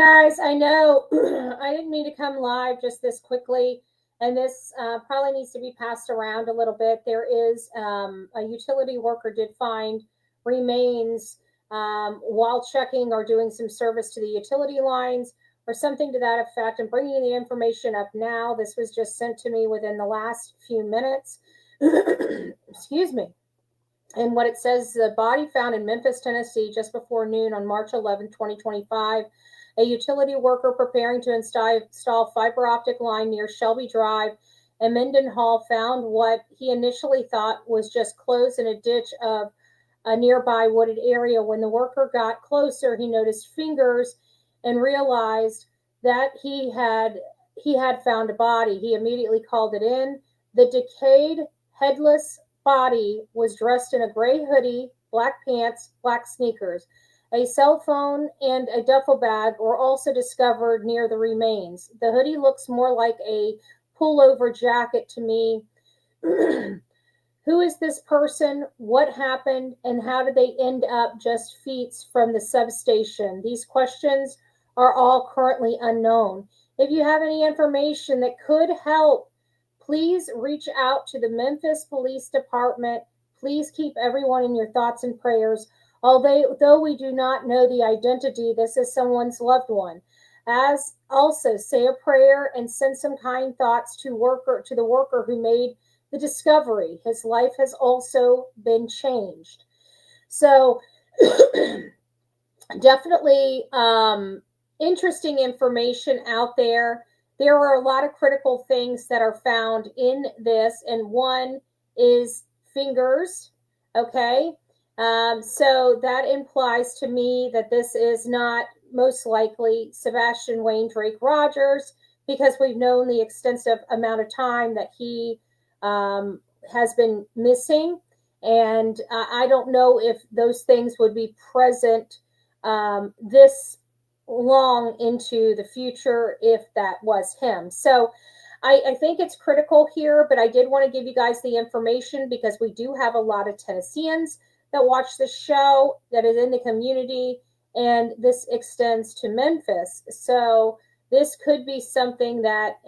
guys, I know I didn't mean to come live just this quickly, and this probably needs to be passed around a little bit. There is a utility worker did find remains while checking or doing some service to the utility lines or something to that effect. I'm bringing the information up now. This was just sent to me within the last few minutes. Excuse me. And what it says, the body found in Memphis, Tennessee, just before noon on March 11, 2025. A utility worker preparing to install fiber optic line near Shelby Drive and Mendenhall found what he initially thought was just clothes in a ditch of a nearby wooded area. When the worker got closer, he noticed fingers and realized that he had found a body. He immediately called it in. The decayed, headless body was dressed in a gray hoodie, black pants, black sneakers. A cell phone and a duffel bag were also discovered near the remains. The hoodie looks more like a pullover jacket to me. Who is this person? What happened? And how did they end up just feet from the substation? These questions are all currently unknown. If you have any information that could help, please reach out to the Memphis Police Department. Please keep everyone in your thoughts and prayers. Although we do not know the identity, this is someone's loved one. As also say a prayer and send some kind thoughts to the worker who made the discovery. His life has also been changed. So definitely interesting information out there. There are a lot of critical things that are found in this, and one is fingers, okay? So that implies to me that this is not most likely Sebastian Wayne Drake Rogers, because we've known the extensive amount of time that he has been missing. And I don't know if those things would be present this long into the future if that was him. So I think it's critical here, but I did want to give you guys the information because we do have a lot of Tennesseans that watch the show, that is in the community, and this extends to Memphis. So this could be something that,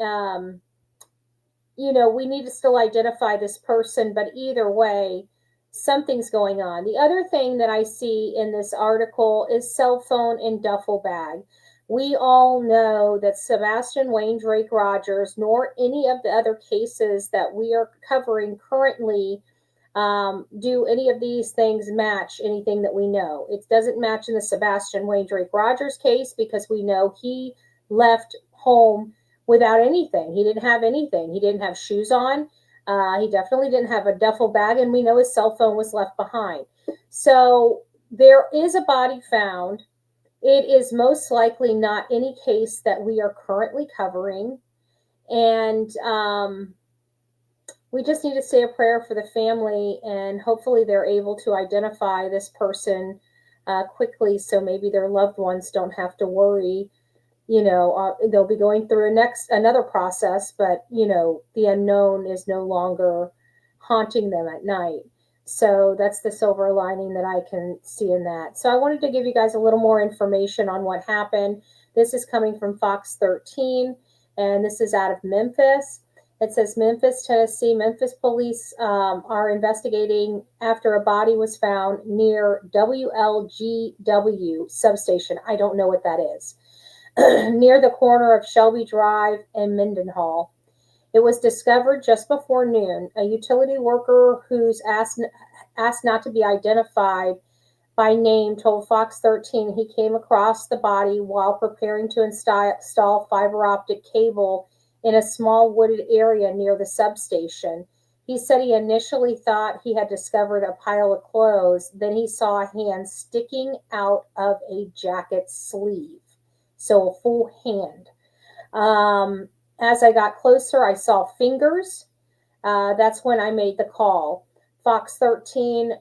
we need to still identify this person, but either way, something's going on. The other thing that I see in this article is cell phone and duffel bag. We all know that Sebastian Wayne Drake Rogers, nor any of the other cases that we are covering currently, do any of these things match anything that we know. It doesn't match in the Sebastian Wayne Drake Rogers case because we know he left home without anything. He didn't have anything. He didn't have shoes on. He definitely didn't have a duffel bag, and we know his cell phone was left behind. So there is a body found. It is most likely not any case that we are currently covering. And we just need to say a prayer for the family, and hopefully they're able to identify this person quickly so maybe their loved ones don't have to worry. They'll be going through another process, but, the unknown is no longer haunting them at night. So that's the silver lining that I can see in that. So I wanted to give you guys a little more information on what happened. This is coming from Fox 13, and this is out of Memphis. It says Memphis, Tennessee. Memphis Police are investigating after a body was found near MLGW substation. I don't know what that is. Near the corner of Shelby Drive and Mendenhall. It was discovered just before noon. A utility worker who's asked not to be identified by name told Fox 13 he came across the body while preparing to install fiber optic cable in a small wooded area near the substation. He said he initially thought he had discovered a pile of clothes. Then he saw a hand sticking out of a jacket sleeve. So a full hand. As I got closer, I saw fingers. That's when I made the call. Fox 13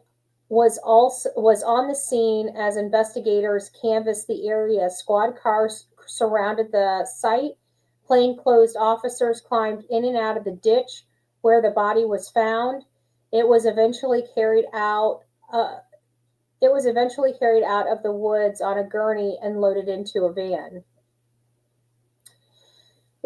was on the scene as investigators canvassed the area. Squad cars surrounded the site. Plainclothes officers climbed in and out of the ditch where the body was found. It was eventually carried out of the woods on a gurney and loaded into a van.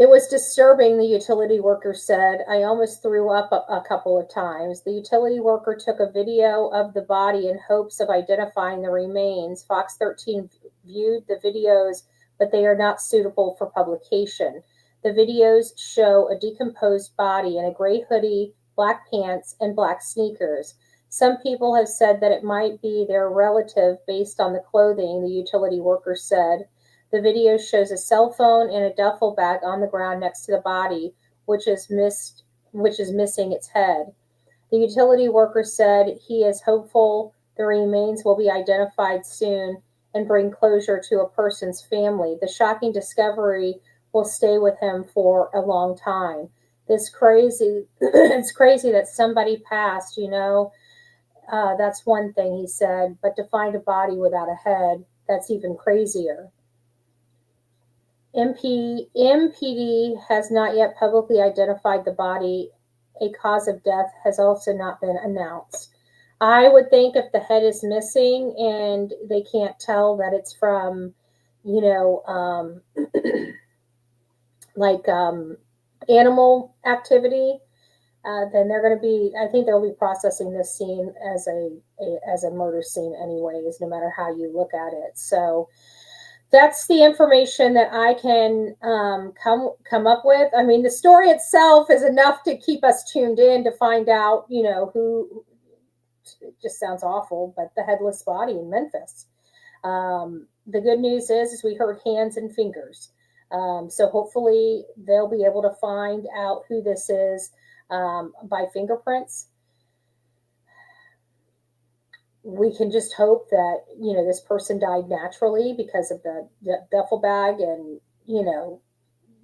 It was disturbing, the utility worker said. I almost threw up a couple of times. The utility worker took a video of the body in hopes of identifying the remains. Fox 13 viewed the videos, but they are not suitable for publication. The videos show a decomposed body in a gray hoodie, black pants, and black sneakers. Some people have said that it might be their relative based on the clothing, the utility worker said. The video shows a cell phone and a duffel bag on the ground next to the body, which is missing its head. The utility worker said he is hopeful the remains will be identified soon and bring closure to a person's family. The shocking discovery will stay with him for a long time. It's crazy that somebody passed, that's one thing, he said, but to find a body without a head, that's even crazier. MPD has not yet publicly identified the body. A cause of death has also not been announced. I would think if the head is missing and they can't tell that it's from, animal activity, then they're going to be, I think they'll be processing this scene as a murder scene anyways, no matter how you look at it. So that's the information that I can come up with. I mean, the story itself is enough to keep us tuned in to find out, who, it just sounds awful, but the headless body in Memphis. The good news is we heard hands and fingers. So hopefully they'll be able to find out who this is by fingerprints. We can just hope that, this person died naturally because of the duffel bag and,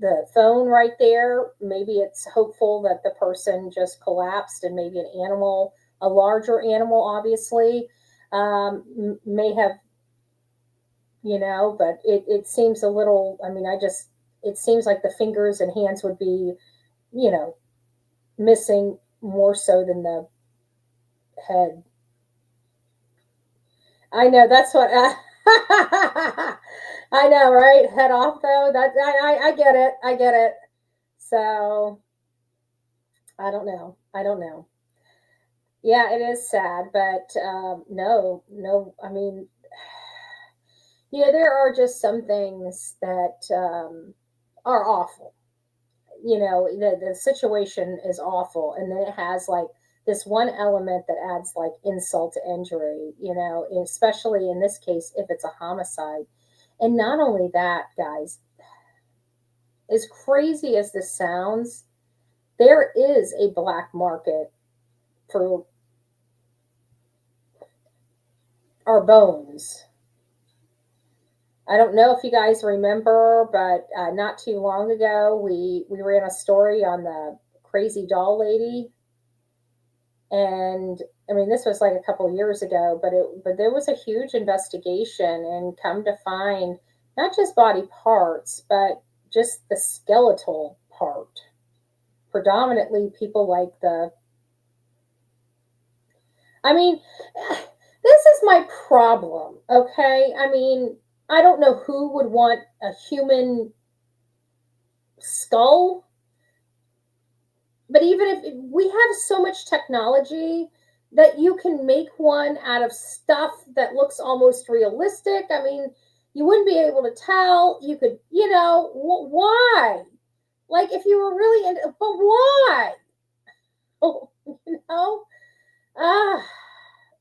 the phone right there. Maybe it's hopeful that the person just collapsed and maybe an animal, a larger animal, obviously, may have, but it seems a little, it seems like the fingers and hands would be, missing more so than the head. I know, that's what I know, right? Head off though. That I get it. I get it. So I don't know. Yeah, it is sad, but no. I mean, there are just some things that are awful. The situation is awful, and then it has like this one element that adds like insult to injury, especially in this case if it's a homicide. And not only that, guys, as crazy as this sounds, there is a black market for our bones. I don't know if you guys remember, but not too long ago, we ran a story on the crazy doll lady. And this was like a couple of years ago, but there was a huge investigation, and come to find not just body parts, but just the skeletal part. Predominantly people like this is my problem, okay? I don't know who would want a human skull. But even if we have so much technology that you can make one out of stuff that looks almost realistic. You wouldn't be able to tell. You could, why? Like if you were really into, but why?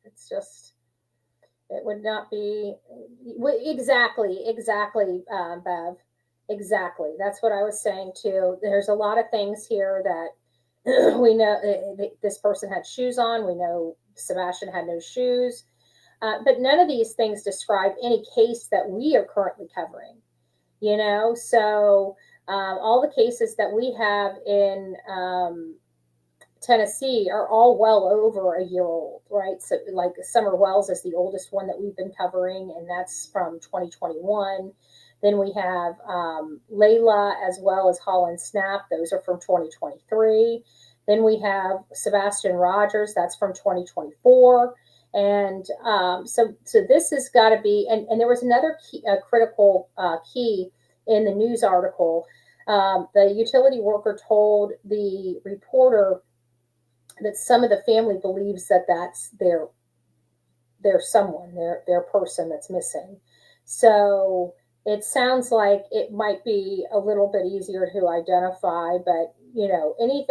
It's just, it would not be exactly, Bev. Exactly. That's what I was saying too. There's a lot of things here that we know this person had shoes on. We know Sebastian had no shoes. But none of these things describe any case that we are currently covering, So all the cases that we have in Tennessee are all well over a year old, right? So like Summer Wells is the oldest one that we've been covering, and that's from 2021. Then we have Layla as well as Holland Snap. Those are from 2023. Then we have Sebastian Rogers. That's from 2024. And so this has got to be, and there was another critical key in the news article. The utility worker told the reporter that some of the family believes that that's their someone, their person that's missing. So it sounds like it might be a little bit easier to identify, but you know, any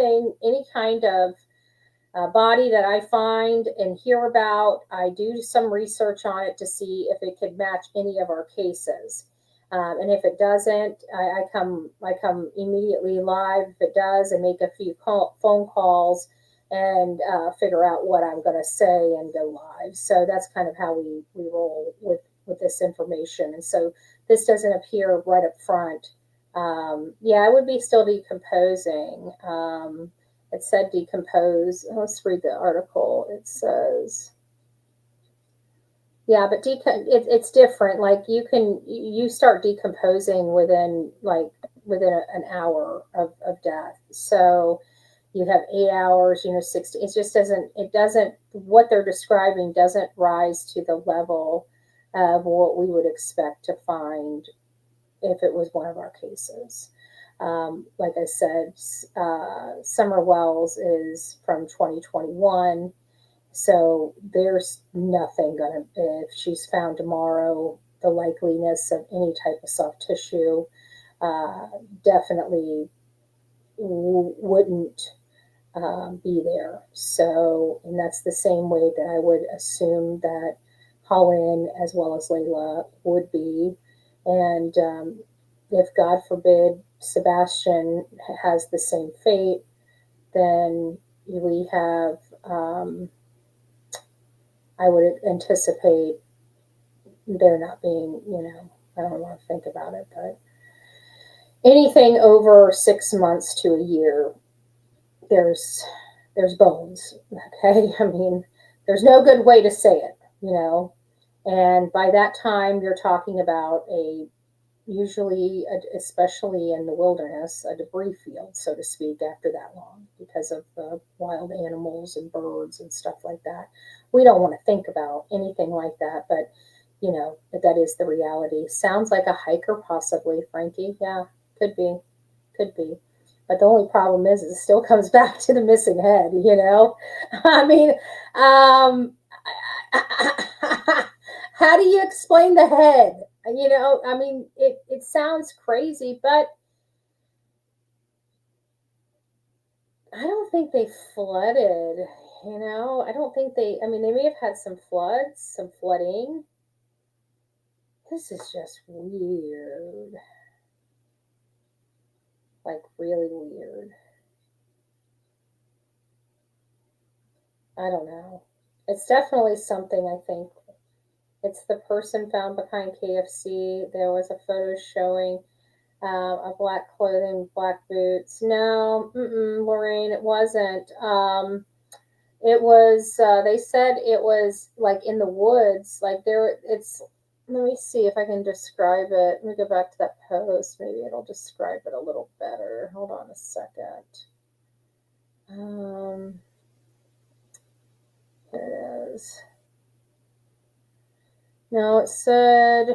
kind of body that I find and hear about, I do some research on it to see if it could match any of our cases. And if it doesn't, I come immediately live if it does, and make a few phone calls and figure out what I'm going to say and go live. So that's kind of how we roll with this information. And so this doesn't appear right up front. Yeah, it would be still decomposing. It said decompose. Let's read the article. It says, yeah, but it's different. Like you start decomposing within an hour of death. So you have 8 hours, 60. It doesn't, what they're describing doesn't rise to the level of what we would expect to find if it was one of our cases. Like I said, Summer Wells is from 2021. So there's nothing if she's found tomorrow, the likeliness of any type of soft tissue definitely wouldn't be there. So, and that's the same way that I would assume that Holland as well as Layla would be. And if God forbid Sebastian has the same fate, then we have, I would anticipate there not being, I don't want to think about it, but anything over 6 months to a year, there's bones. Okay. I mean, there's no good way to say it, and by that time you're talking about usually, especially in the wilderness, a debris field, so to speak, after that long, because of the wild animals and birds and stuff like that. We don't want to think about anything like that, but that is the reality. Sounds like a hiker, possibly, Frankie. Yeah, could be. But the only problem is it still comes back to the missing head, I mean, how do you explain the head? I mean, it sounds crazy, but I don't think they flooded, I don't think they may have had some floods, some flooding. This is just weird. Like, really weird. I don't know. It's definitely something, I think. It's the person found behind KFC. There was a photo showing a black clothing, black boots. No, Lorraine, it wasn't. It was, they said it was like in the woods, like let me see if I can describe it. Let me go back to that post. Maybe it'll describe it a little better. Hold on a second. Here it is. No, it said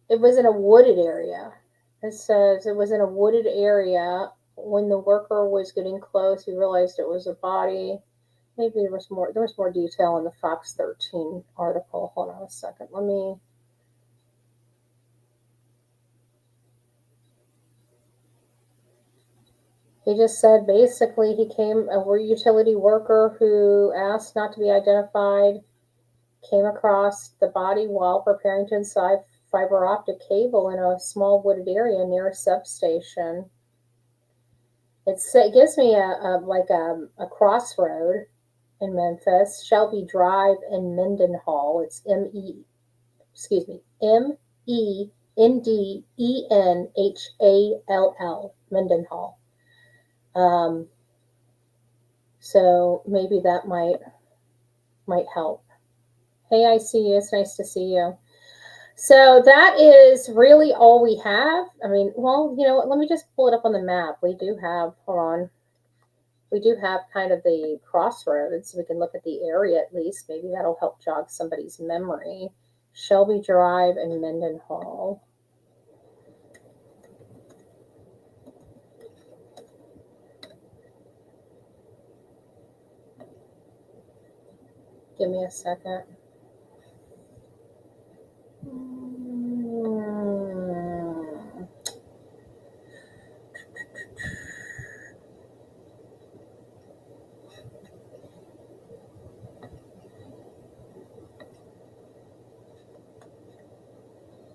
it was in a wooded area. It says it was in a wooded area. When the worker was getting close, he realized it was a body. Maybe there was more detail in the Fox 13 article. Hold on a second. He just said basically he came, a utility worker who asked not to be identified, came across the body while preparing to install fiber optic cable in a small wooded area near a substation. It gives me a crossroad in Memphis, Shelby Drive and Mendenhall. It's Mendenhall, Mendenhall. So maybe that might help. Hey, I see you. It's nice to see you. So that is really all we have. I mean, well, you know what? Let me just pull it up on the map. We do have, hold on. We do have kind of the crossroads. We can look at the area at least. Maybe that'll help jog somebody's memory. Shelby Drive and Mendenhall. Give me a second.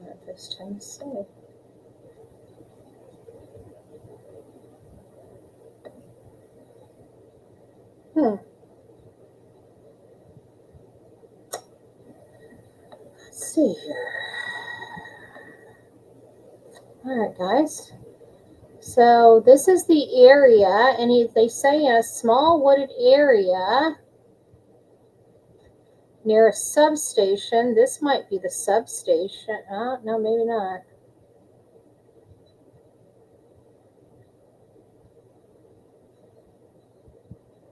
Memphis, Tennessee. Let's see here. All right, guys. So this is the area, and they say in a small wooded area near a substation. This might be the substation. No, maybe not.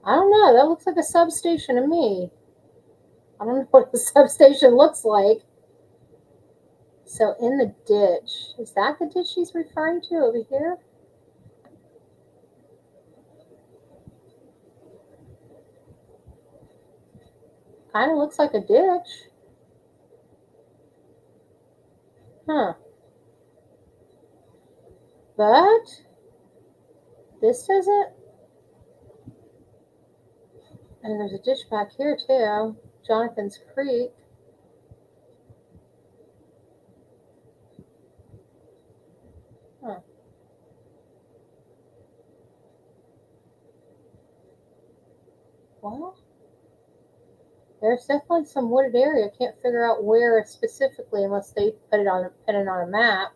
I don't know. That looks like a substation to me. I don't know what the substation looks like. So in the ditch. Is that the ditch he's referring to over here? Kind of looks like a ditch. Huh. But this doesn't. And there's a ditch back here too. Jonathan's Creek. Huh. Well, there's definitely some wooded area. Can't figure out where specifically unless they put it on a map.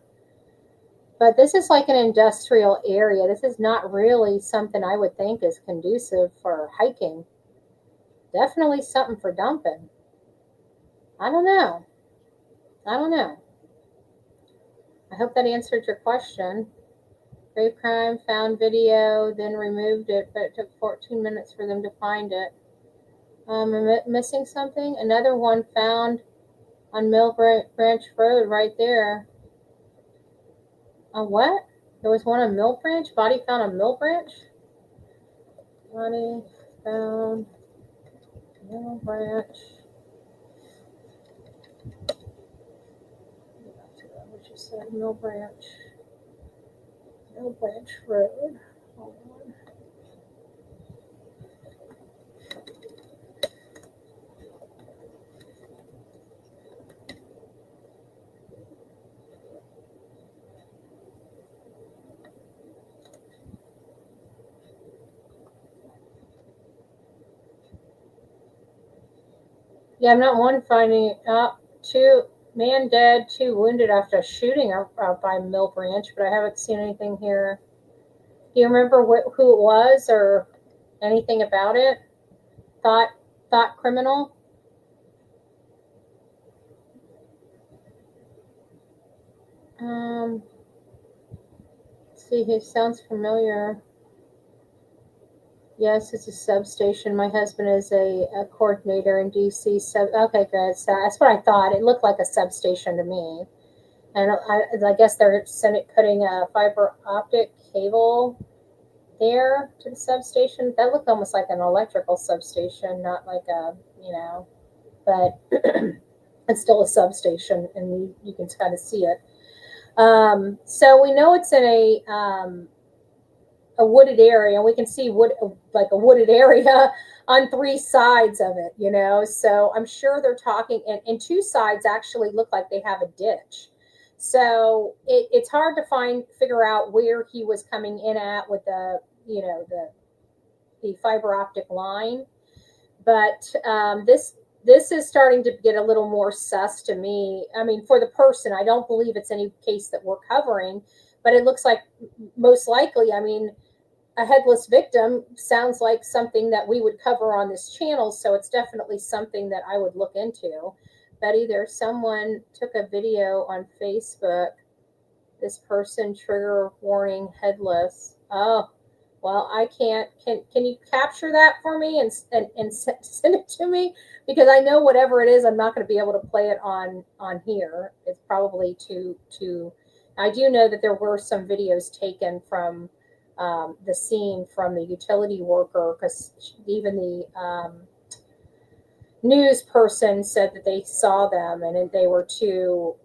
But this is like an industrial area. This is not really something I would think is conducive for hiking. Definitely something for dumping. I don't know. I hope that answered your question. Grave crime, found video, then removed it, but it took 14 minutes for them to find it. I'm missing something. Another one found on Mill Branch Road right there. On what? There was one on Mill Branch? Body found on Mill Branch? Body found Mill Branch. What you said, Mill Branch. Mill Branch Road. Hold on. Yeah, I'm not one finding two man dead, 2 wounded after a shooting out by Mill Branch, but I haven't seen anything here. Do you remember who it was or anything about it? Thought criminal? Let's see, he sounds familiar. Yes, it's a substation. My husband is a coordinator in DC. Okay, good. So that's what I thought. It looked like a substation to me. And I guess they're putting a fiber optic cable there to the substation. That looked almost like an electrical substation, not like a, but it's still a substation, and you can kind of see it. So we know it's in a wooded area, and we can see like a wooded area on 3 sides of it, so I'm sure they're talking, and 2 sides actually look like they have a ditch. So it's hard to figure out where he was coming in at with the fiber optic line. But this is starting to get a little more sus to me. I mean, for the person, I don't believe it's any case that we're covering, but it looks like most likely, I mean, a headless victim sounds like something that we would cover on this channel. So it's definitely something that I would look into. Betty, there's someone took a video on Facebook. This person, trigger warning, headless. Oh, well, I can't. Can you capture that for me and send it to me? Because I know whatever it is, I'm not going to be able to play it on here. It's probably too. I do know that there were some videos taken from the scene from the utility worker, because even news person said that they saw them and they were too,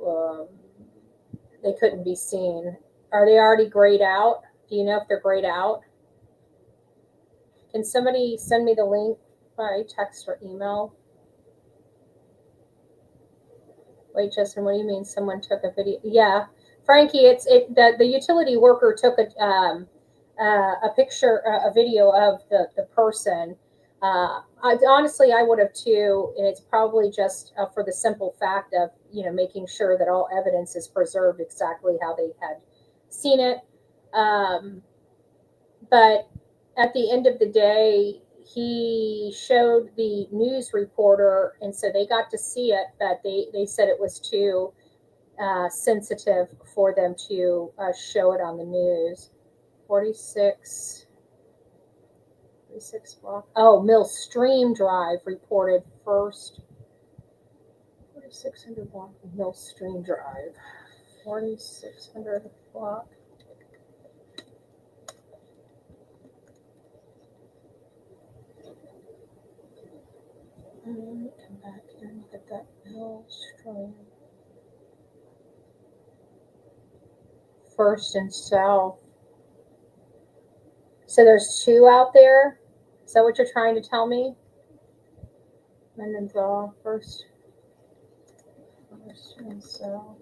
they couldn't be seen. Are they already grayed out? Do you know if they're grayed out? Can somebody send me the link by text or email? Wait, Justin, what do you mean someone took a video? Yeah, Frankie, the utility worker took a picture, a video of the person. Honestly, I would have too, and it's probably just for the simple fact of, making sure that all evidence is preserved exactly how they had seen it. But at the end of the day, he showed the news reporter, and so they got to see it, but they said it was too sensitive for them to show it on the news. 46 block. Oh, Mill Stream Drive reported first. 4600 block of Mill Stream Drive. 4600 block. Let me come back here and look at that Mill Stream. First and South. So there's two out there? Is that what you're trying to tell me? Mendenhall, first and South.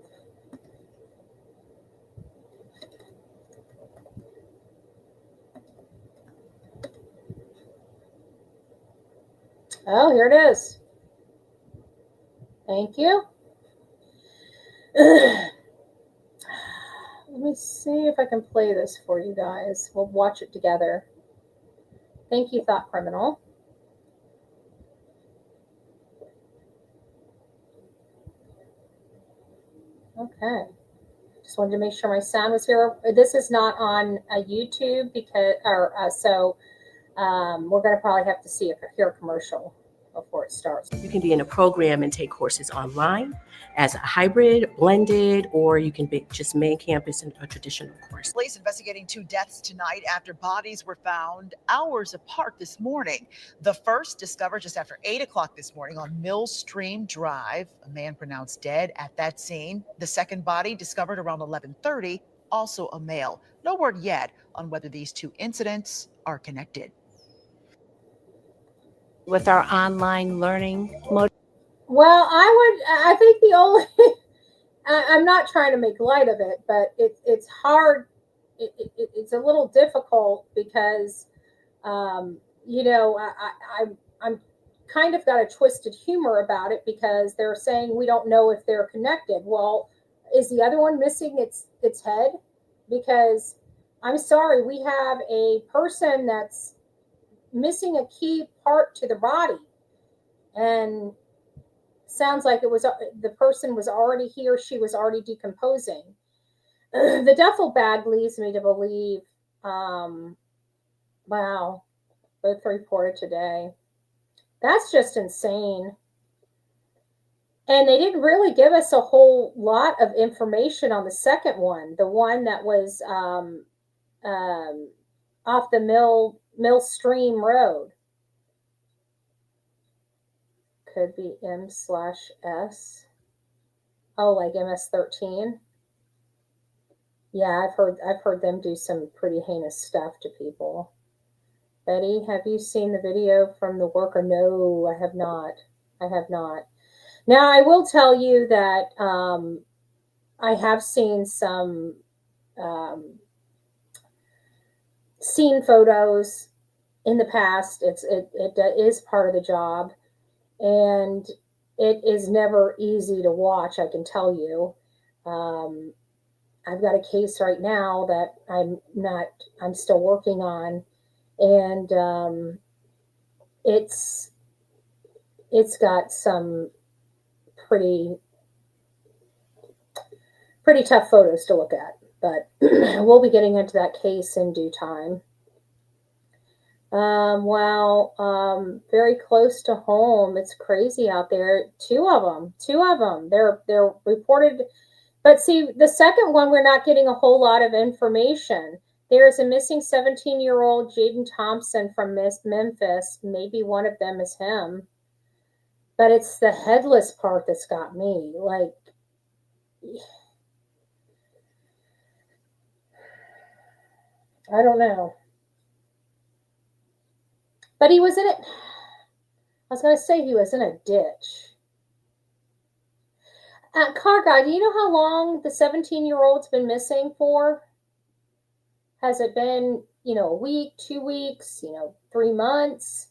Oh, here it is. Thank you. Let me see if I can play this for you guys. We'll watch it together. Thank you, Thought Criminal. Okay. Just wanted to make sure my sound was here. This is not on YouTube because, we're going to probably have to hear a commercial before it starts. You can be in a program and take courses online as a hybrid, blended, or you can be just main campus in a traditional course. Police investigating 2 deaths tonight after bodies were found hours apart this morning. The first discovered just after 8 o'clock this morning on Mill Stream Drive. A man pronounced dead at that scene. The second body discovered around 11:30, also a male. No word yet on whether these 2 incidents are connected. With our online learning mode? Well, I think the only, I'm not trying to make light of it, but it's hard. It's a little difficult because, I'm kind of got a twisted humor about it because they're saying we don't know if they're connected. Well, is the other one missing its head? Because I'm sorry, we have a person that's missing a key part to the body, and sounds like it was the person was already here. She was already decomposing. The duffel bag leads me to believe, wow, both reported today. That's just insane. And they didn't really give us a whole lot of information on the second one, the one that was off the Mill Stream Road. Could be M/S. Oh, like MS-13. Yeah, I've heard them do some pretty heinous stuff to people. Betty, have you seen the video from the worker? No, I have not. Now, I will tell you that I have seen some scene photos in the past. It is part of the job, and it is never easy to watch, I can tell you. I've got a case right now that I'm still working on, and it's got some pretty tough photos to look at, but we'll be getting into that case in due time. Very close to home. It's crazy out there. Two of them. They're reported. But see, the second one, we're not getting a whole lot of information. There is a missing 17-year-old Jaden Thompson from Memphis. Maybe one of them is him. But it's the headless part that's got me. Like, I don't know. But he was in it. I was going to say he was in a ditch. Car guy, do you know how long the 17-year-old's been missing for? Has it been, a week, 2 weeks, 3 months?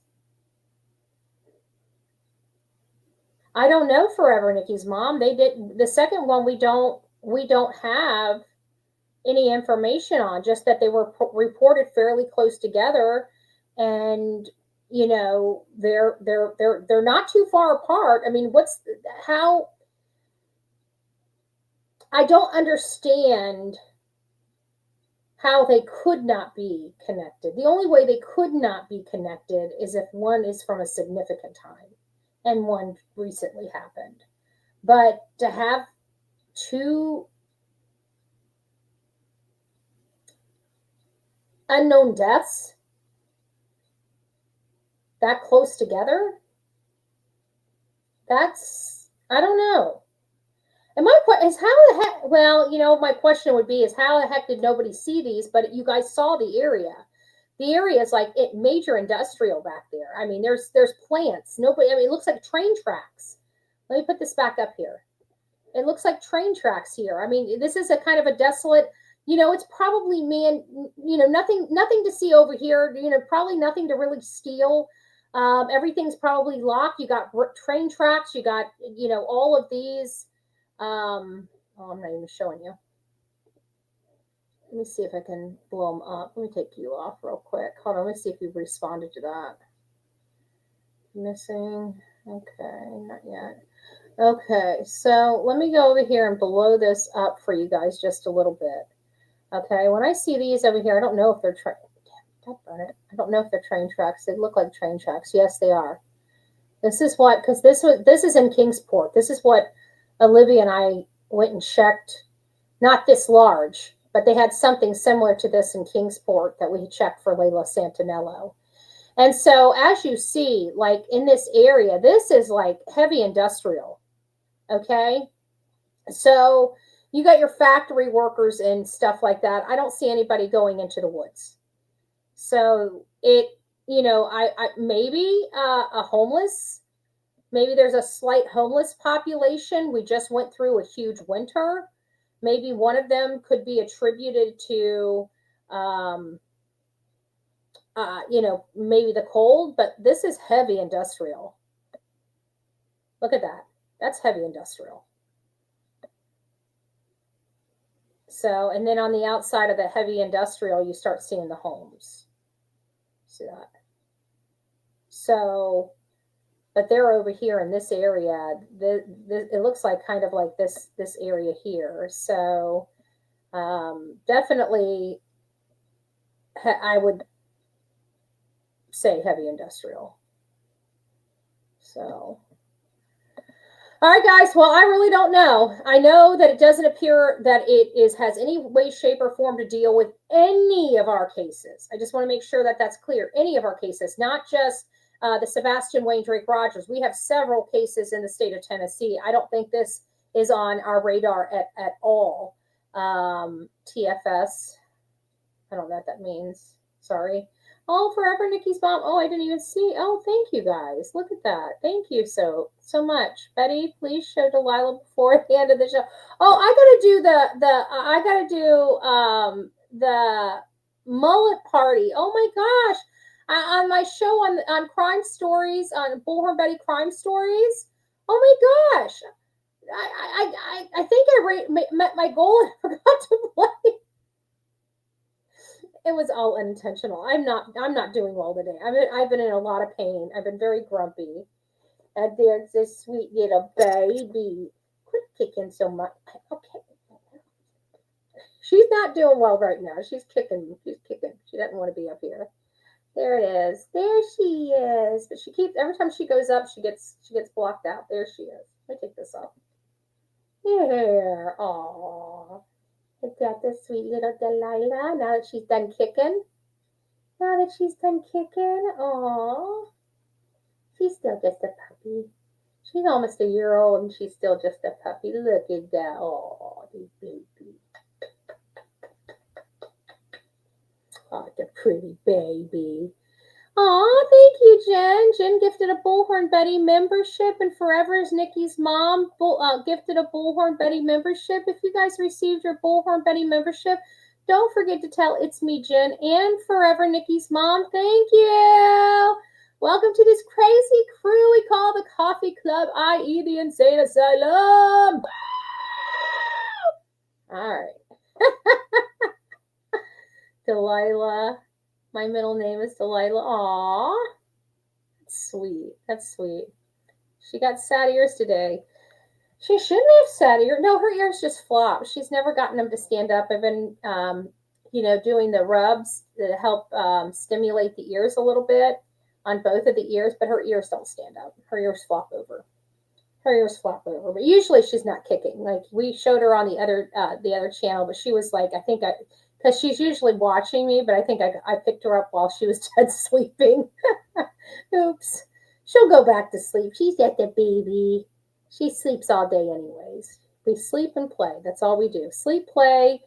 I don't know Forever Nikki's mom. They did the second one. We don't have any information on, just that they were reported fairly close together, and they're not too far apart. I mean, how? I don't understand how they could not be connected. The only way they could not be connected is if one is from a significant time and one recently happened. But to have two unknown deaths that close together, I don't know. And my question is, how the heck, well, my question would be, is how the heck did nobody see these? But you guys saw the area. The area is like major industrial back there. I mean, there's plants. It looks like train tracks. Let me put this back up here. It looks like train tracks here. I mean, this is a kind of a desolate, it's probably nothing to see over here, probably nothing to really steal. Everything's probably locked. You got train tracks. You got, all of these. I'm not even showing you. Let me see if I can blow them up. Let me take you off real quick. Hold on. Let me see if you've responded to that. Missing. Okay, not yet. Okay, so let me go over here and blow this up for you guys just a little bit. Okay, when I see these over here, I don't know if they're I don't know if they're train tracks. They look like train tracks. Yes, they are. This is what, because this is in Kingsport. This is what Olivia and I went and checked. Not this large, but they had something similar to this in Kingsport that we checked for Layla Santinello. And so as you see, like in this area, this is like heavy industrial. Okay. So you got your factory workers and stuff like that. I don't see anybody going into the woods. So it, I maybe a homeless, maybe there's a slight homeless population. We just went through a huge winter. Maybe one of them could be attributed to, maybe the cold, but this is heavy industrial. Look at that. That's heavy industrial. So, and then on the outside of the heavy industrial, you start seeing the homes. See that? So, but they're over here in this area. It looks like kind of like this area here. So, definitely, I would say heavy industrial. So, all right, guys. Well, I really don't know. I know that it doesn't appear that it has any way, shape, or form to deal with any of our cases. I just want to make sure that that's clear. Any of our cases, not just the Sebastian Wayne Drake Rogers. We have several cases in the state of Tennessee. I don't think this is on our radar at all. TFS. I don't know what that means. Sorry. Oh, Forever Nikki's mom. Oh, I didn't even see. Oh, thank you guys. Look at that. Thank you so much. Betty, please show Delilah before the end of the show. Oh, I gotta do the mullet party. Oh my gosh. On my show on Crime Stories, on Bullhorn Betty Crime Stories. Oh my gosh. I think I met my goal and forgot to play. It was all unintentional. I'm not doing well today. I've been in a lot of pain. I've been very grumpy. And there's this sweet little baby. Quit kicking so much. Okay. She's not doing well right now. She's kicking. She doesn't want to be up here. There it is. There she is. But she keeps, every time she goes up, she gets blocked out. There she is. Let me take this off. There. Aww. I got the sweet little Delilah. Now that she's done kicking. Aww. She's still just a puppy. She's almost a year old and she's still just a puppy. Look at that. Oh, baby. Oh, the pretty baby. Aw, thank you, Jen. Jen gifted a Bullhorn Betty membership, and Forever's Nikki's mom gifted a Bullhorn Betty membership. If you guys received your Bullhorn Betty membership, don't forget to tell It's Me, Jen, and Forever Nikki's mom. Thank you. Welcome to this crazy crew we call the Coffee Club, i.e. the Insane Asylum. All right. Delilah. My middle name is Delilah. Aww. That's sweet. That's sweet. She got sad ears today. She shouldn't have sad ears. No, her ears just flop. She's never gotten them to stand up. I've been, doing the rubs that help stimulate the ears a little bit on both of the ears, but her ears don't stand up. Her ears flop over. But usually she's not kicking. Like, we showed her on the other channel, but she was like, because she's usually watching me, but I think I picked her up while she was dead sleeping. Oops. She'll go back to sleep. She's at the baby. She sleeps all day anyways. We sleep and play. That's all we do. Sleep, play,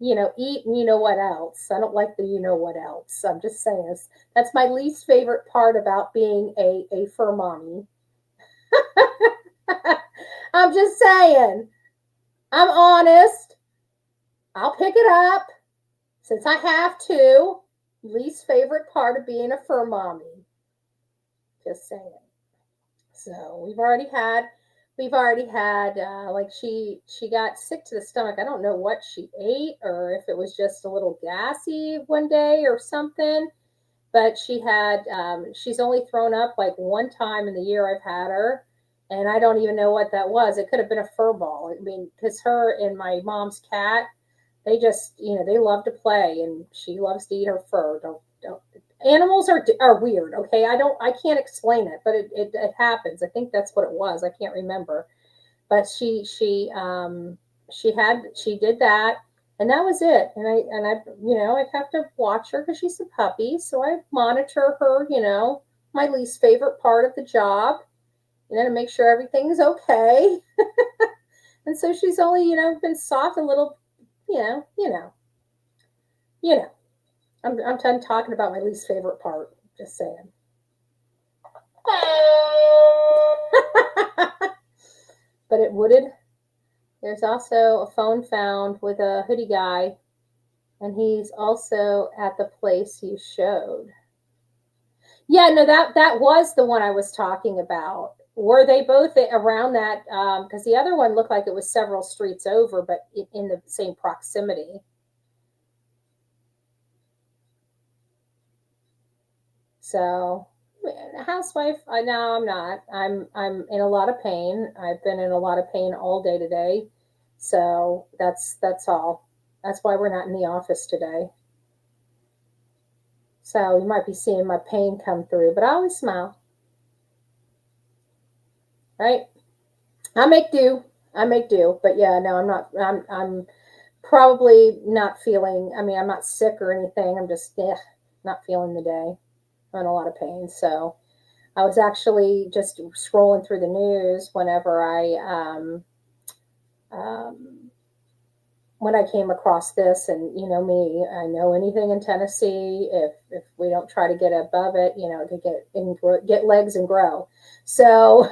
eat, and you know what else. I don't like the you know what else. I'm just saying. That's my least favorite part about being a fur mommy. I'm just saying. I'm honest. I'll pick it up. Since I have to, least favorite part of being a fur mommy. Just saying. So we've already had like she got sick to the stomach. I don't know what she ate or if it was just a little gassy one day or something. But she's only thrown up like one time in the year I've had her. And I don't even know what that was. It could have been a fur ball. I mean, because her and my mom's cat, they just, they love to play, and she loves to eat her fur. Don't. Animals are weird, okay? I can't explain it, but it happens. I think that's what it was. I can't remember, but she did that, and that was it. And I have to watch her because she's a puppy, so I monitor her. My least favorite part of the job, to make sure everything's okay. And so she's only been soft a little. I'm done talking about my least favorite part. Just saying. But it wooded. There's also a phone found with a hoodie guy, and he's also at the place you showed. Yeah, no, that was the one I was talking about. Were they both around that? Because the other one looked like it was several streets over, but in the same proximity. So, housewife. No, I'm not. I'm in a lot of pain. I've been in a lot of pain all day today. So that's all. That's why we're not in the office today. So you might be seeing my pain come through, but I always smile. Right? I make do. But yeah, no, I'm not. I'm probably not feeling. I mean, I'm not sick or anything. I'm just not feeling the day. I'm in a lot of pain. So I was actually just scrolling through the news whenever when I came across this, and me, I know anything in Tennessee, if we don't try to get above it, it could get legs and grow. So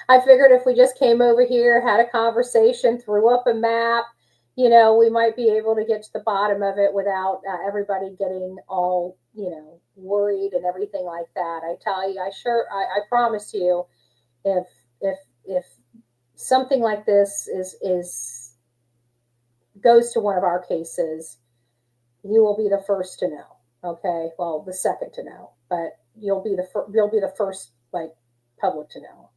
I figured if we just came over here, had a conversation, threw up a map, we might be able to get to the bottom of it without everybody getting all, worried and everything like that. I tell you, I promise you, if something like this goes to one of our cases, you will be the first to know. Okay, well, the second to know, but you'll be the first public to know.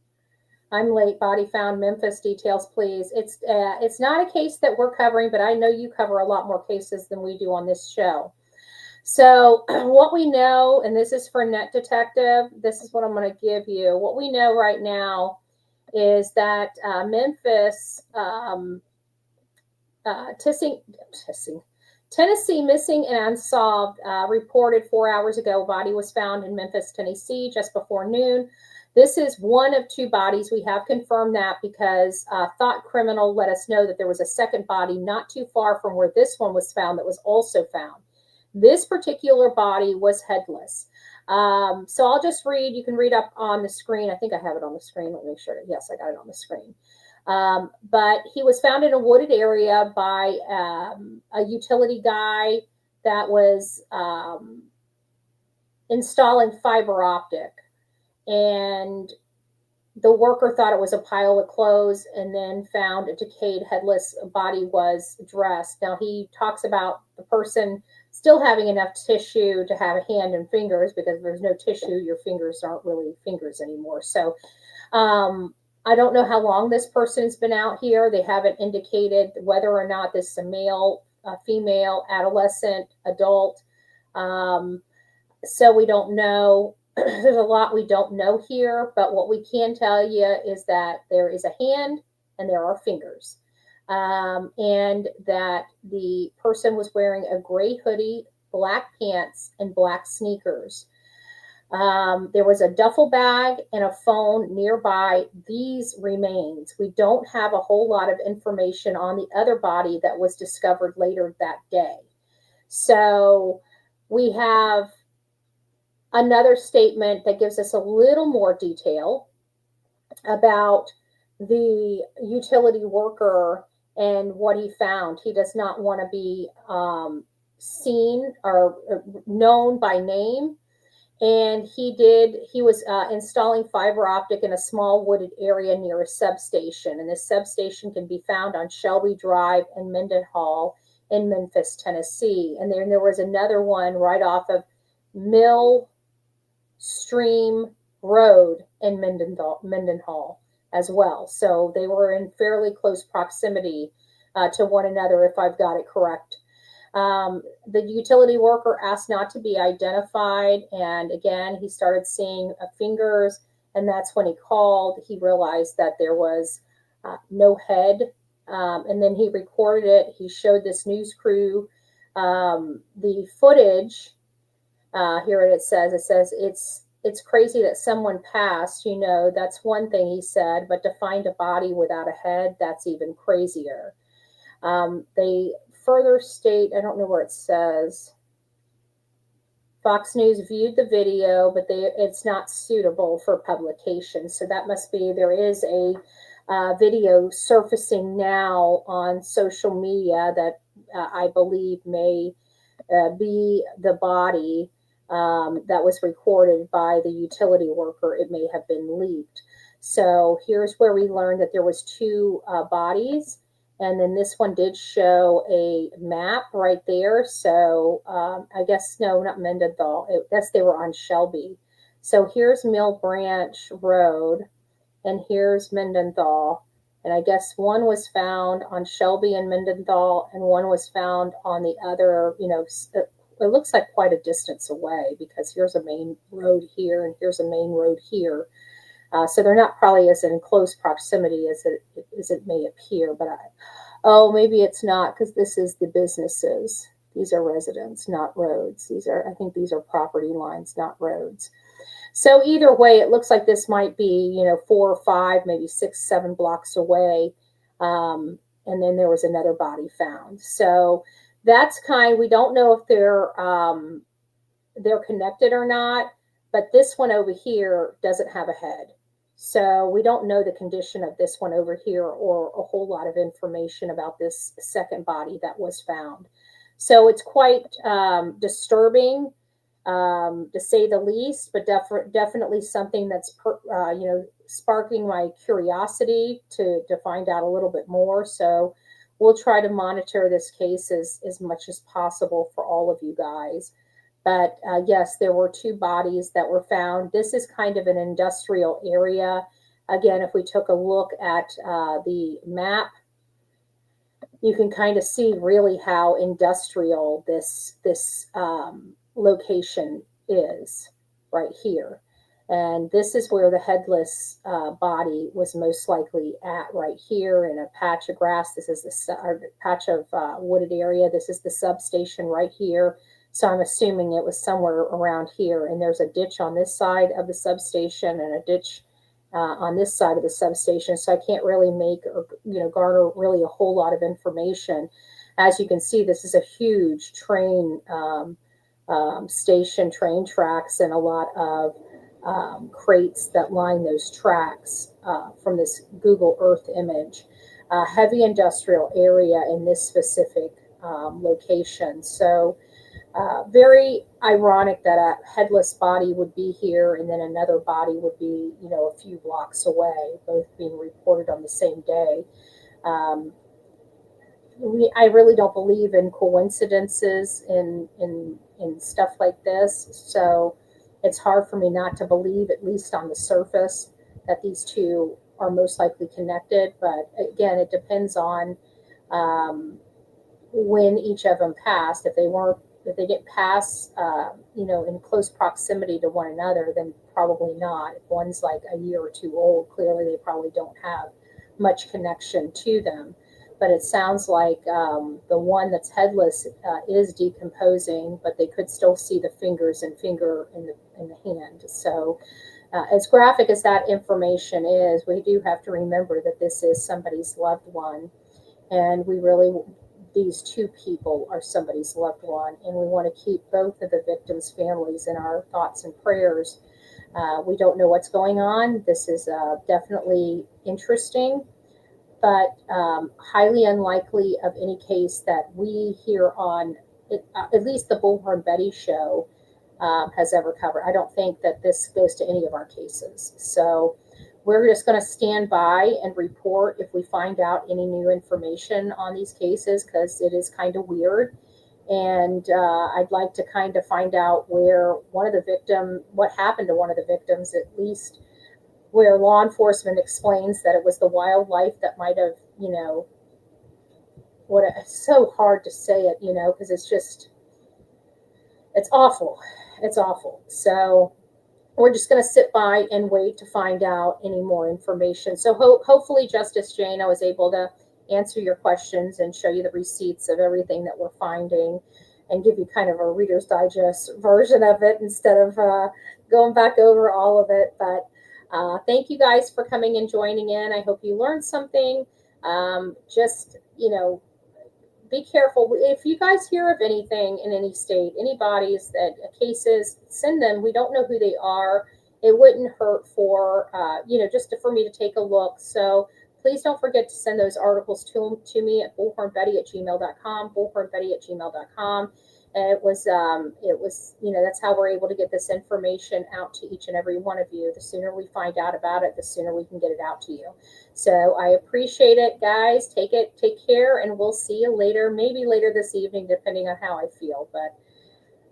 I'm late. Body found. Memphis, details, please. It's not a case that we're covering, but I know you cover a lot more cases than we do on this show. So what we know, and this is for Net Detective, this is what I'm going to give you. What we know right now is that Memphis, Tennessee missing and unsolved, reported 4 hours ago. Body was found in Memphis, Tennessee, just before noon. This is one of two bodies. We have confirmed that because Thought Criminal let us know that there was a second body not too far from where this one was found that was also found. This particular body was headless. So I'll just read. You can read up on the screen. I think I have it on the screen. Let me make sure. Yes, I got it on the screen. But he was found in a wooded area by a utility guy that was installing fiber optic. And the worker thought it was a pile of clothes and then found a decayed headless body was dressed. Now he talks about the person still having enough tissue to have a hand and fingers, because if there's no tissue, your fingers aren't really fingers anymore. So I don't know how long this person's been out here. They haven't indicated whether or not this is a male, a female, adolescent, adult. So we don't know. There's a lot we don't know here, but what we can tell you is that there is a hand and there are fingers. And that the person was wearing a gray hoodie, black pants, and black sneakers. There was a duffel bag and a phone nearby these remains. We don't have a whole lot of information on the other body that was discovered later that day. So we have another statement that gives us a little more detail about the utility worker and what he found. He does not want to be seen or known by name. And he was installing fiber optic in a small wooded area near a substation. And this substation can be found on Shelby Drive and Mendenhall in Memphis, Tennessee. And then there was another one right off of Mill Stream Road in Mendenhall as well. So they were in fairly close proximity to one another, if I've got it correct. The utility worker asked not to be identified. And again, he started seeing fingers, and that's when he called. He realized that there was no head. And then he recorded it. He showed this news crew the footage. Here it says, it's crazy that someone passed, that's one thing he said, but to find a body without a head, that's even crazier. They further state, I don't know where it says, Fox News viewed the video, but it's not suitable for publication. So that must be, there is a video surfacing now on social media that I believe may be the body that was recorded by the utility worker. It may have been leaked. So here's where we learned that there was two bodies. And then this one did show a map right there. So I guess, no, not Mendenhall. I guess they were on Shelby. So here's Mill Branch Road, and here's Mendenhall. And I guess one was found on Shelby and Mendenhall, and one was found on the other, it looks like quite a distance away, because here's a main road here and here's a main road here. So they're not probably as in close proximity as it may appear, but maybe it's not, because this is the businesses. These are residents, not roads. I think these are property lines, not roads. So either way, it looks like this might be, 4 or 5, maybe 6, 7 blocks away. And then there was another body found. So that's we don't know if they're connected or not, but this one over here doesn't have a head. So we don't know the condition of this one over here, or a whole lot of information about this second body that was found. So it's quite disturbing, to say the least, but definitely something that's sparking my curiosity to find out a little bit more. So we'll try to monitor this case as much as possible for all of you guys. But yes, there were two bodies that were found. This is kind of an industrial area. Again, if we took a look at the map, you can kind of see really how industrial this location is right here. And this is where the headless body was most likely at, right here in a patch of grass. This is the patch of wooded area. This is the substation right here. So I'm assuming it was somewhere around here. And there's a ditch on this side of the substation and a ditch on this side of the substation. So I can't really make or, garner really a whole lot of information. As you can see, this is a huge train station, train tracks, and a lot of crates that line those tracks from this Google Earth image. Heavy industrial area in this specific location. So very ironic that a headless body would be here and then another body would be, a few blocks away, both being reported on the same day. I really don't believe in coincidences in stuff like this. So it's hard for me not to believe, at least on the surface, that these two are most likely connected. But again, it depends on when each of them passed. If they get past, in close proximity to one another, then probably not. If one's like a year or two old, clearly they probably don't have much connection to them. But it sounds like the one that's headless is decomposing, but they could still see the fingers and finger in the hand. So as graphic as that information is, we do have to remember that this is somebody's loved one. And these two people are somebody's loved one. And we want to keep both of the victims' families in our thoughts and prayers. We don't know what's going on. This is definitely interesting, but highly unlikely of any case that we here on at least the Bullhorn Betty show has ever covered. I don't think that this goes to any of our cases. So we're just going to stand by and report if we find out any new information on these cases, because it is kind of weird. And I'd like to kind of find out what happened to one of the victims, at least where law enforcement explains that it was the wildlife that might have, it's so hard to say it, because it's awful. It's awful. So we're just going to sit by and wait to find out any more information. So hopefully Justice Jane, I was able to answer your questions and show you the receipts of everything that we're finding and give you kind of a Reader's Digest version of it instead of going back over all of it. But thank you guys for coming and joining in. I hope you learned something. Be careful. If you guys hear of anything in any state, any bodies that cases, send them. We don't know who they are. It wouldn't hurt for, for me to take a look. So please don't forget to send those articles to me at bullhornbetty@gmail.com, bullhornbetty@gmail.com. And it was, that's how we're able to get this information out to each and every one of you. The sooner we find out about it, the sooner we can get it out to you. So I appreciate it, guys. Take care, and we'll see you later, maybe later this evening, depending on how I feel. But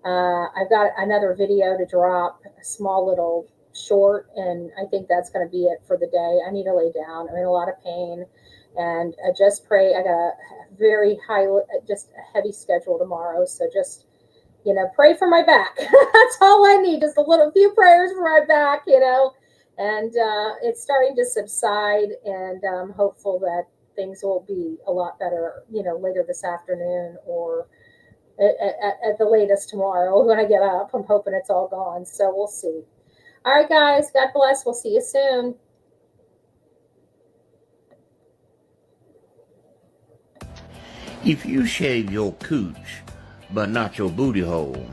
I've got another video to drop, a small little short, and I think that's going to be it for the day. I need to lay down. I'm in a lot of pain. And just pray. I got a very just a heavy schedule tomorrow. So just, pray for my back. That's all I need. Just a few prayers for my back, and it's starting to subside. And I'm hopeful that things will be a lot better, later this afternoon or at the latest tomorrow when I get up. I'm hoping it's all gone. So we'll see. All right, guys. God bless. We'll see you soon. If you shave your cooch, but not your booty hole,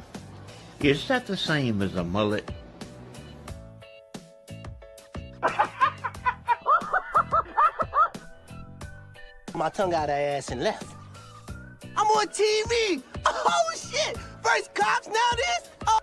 is that the same as a mullet? My tongue out her ass and left. I'm on TV! Oh shit! First cops, now this? Oh.